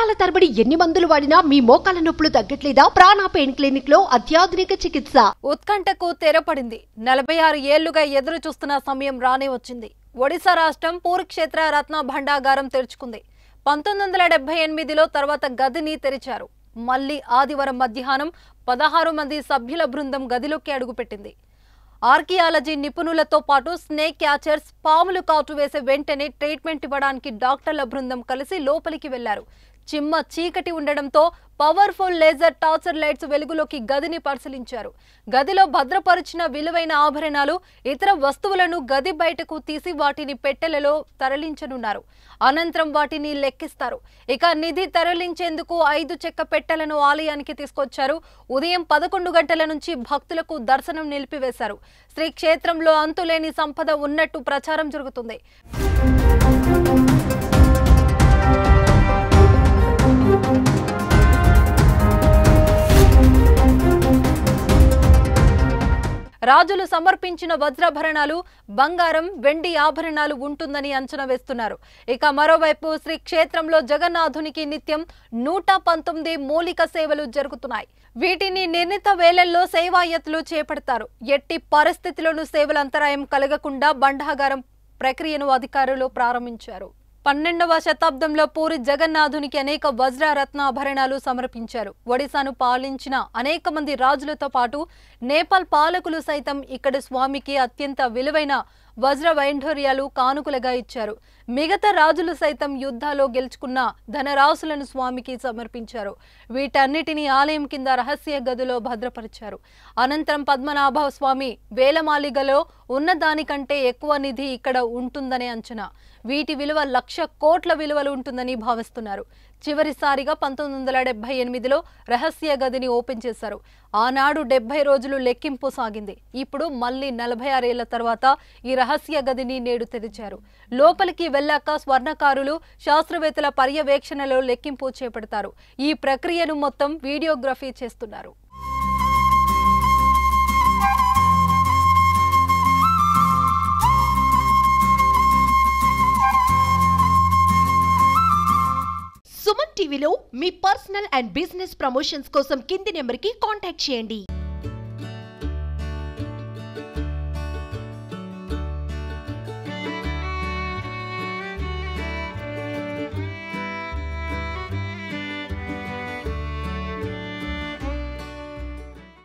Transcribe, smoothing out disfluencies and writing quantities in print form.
సంవత్సరాల తరబడి ఎన్ని మందులు వాడినా మీ మోకాల నొప్పులు తగ్గట్లేదా? ప్రాణ పెయిన్ క్లినిక్ లో అత్యాధునిక చికిత్స. ఉత్కంఠకు తెరపడింది. 46 ఏళ్లుగా ఎదురు చూస్తున్న సమయం రానే వచ్చింది. ఒడిశా రాష్ట్రం పూరి క్షేత్ర రత్న భండాగారం తెరుచుకుంది. 1978లో తర్వాత గదిని తెరిచారు. మళ్లీ ఆదివారం మధ్యాహ్నం 16 మంది సభ్యుల బృందం గదిలోకి అడుగుపెట్టింది. ఆర్కియాలజీ నిపుణులతో పాటు స్నేక్ క్యాచర్స్, పాములు కాటు వేసే వెంటనే ట్రీట్మెంట్ ఇవ్వడానికి డాక్టర్ల బృందం కలిసి లోపలికి వెళ్లారు. చిమ్మ చీకటి ఉండడంతో పవర్ఫుల్ లేజర్ టార్చర్ లైట్స్ వెలుగులోకి గదిని పరిశీలించారు. గదిలో భద్రపరిచిన విలువైన ఆభరణాలు, ఇతర వస్తువులను గది బయటకు తీసి వాటిని పెట్టెలలో తరలించనున్నారు. అనంతరం వాటిని లెక్కిస్తారు. ఇక నిధి తరలించేందుకు 5 చెక్క పెట్టెలను ఆలయానికి తీసుకొచ్చారు. ఉదయం 11 గంటల నుంచి భక్తులకు దర్శనం నిలిపివేశారు. శ్రీ క్షేత్రంలో అంతులేని సంపద ఉన్నట్టు ప్రచారం జరుగుతుంది. రాజులు సమర్పించిన వజ్రాభరణాలు, బంగారం, వెండి ఆభరణాలు ఉంటుందని అంచనా వేస్తున్నారు. ఇక మరోవైపు శ్రీ క్షేత్రంలో జగన్నాథునికి నిత్యం 119 మూలిక సేవలు జరుగుతున్నాయి. వీటిని నిర్ణీత వేళల్లో సేవాయత్తులు చేపడతారు. ఎట్టి పరిస్థితుల్లోనూ సేవల అంతరాయం కలగకుండా బండాగారం ప్రక్రియను అధికారులు ప్రారంభించారు. 12వ శతాబ్దంలో పూరి జగన్నాథునికి అనేక వజ్ర రత్నాభరణాలు సమర్పించారు. ఒడిశాను పాలించిన అనేక మంది రాజులతో పాటు నేపాల్ పాలకులు సైతం ఇక్కడ స్వామికి అత్యంత విలువైన వజ్ర వైఢూర్యాలు కానుకలుగా ఇచ్చారు. మిగతా రాజులు సైతం యుద్ధాల్లో గెలుచుకున్న ధనరాశులను స్వామికి సమర్పించారు. వీటన్నిటిని ఆలయం కింద రహస్య గదిలో భద్రపరిచారు. అనంతరం పద్మనాభ స్వామి వేలమాలిగలో ఉన్నదానికంటే ఎక్కువ నిధి ఇక్కడ ఉంటుందనే అంచనా. వీటి విలువ 1,00,000 కోట్ల విలువలు ఉంటుందని భావిస్తున్నారు. చివరిసారిగా 1978లో రహస్య గదిని ఓపెన్ చేశారు. ఆనాడు 70 రోజులు లెక్కింపు సాగింది. ఇప్పుడు మళ్లీ 46 ఏళ్ల తర్వాత ఈ రహస్య గదిని నేడు తెరిచారు. లోపలికి వెళ్లాక స్వర్ణకారులు, శాస్త్రవేత్తల పర్యవేక్షణలో లెక్కింపు చేపడతారు. ఈ ప్రక్రియను మొత్తం వీడియోగ్రఫీ చేస్తున్నారు. సుమన్ టీవీలో మీ పర్సనల్ అండ్ బిజినెస్ ప్రమోషన్స్ కోసం కింది నెంబర్కి కాంటాక్ట్ చేయండి.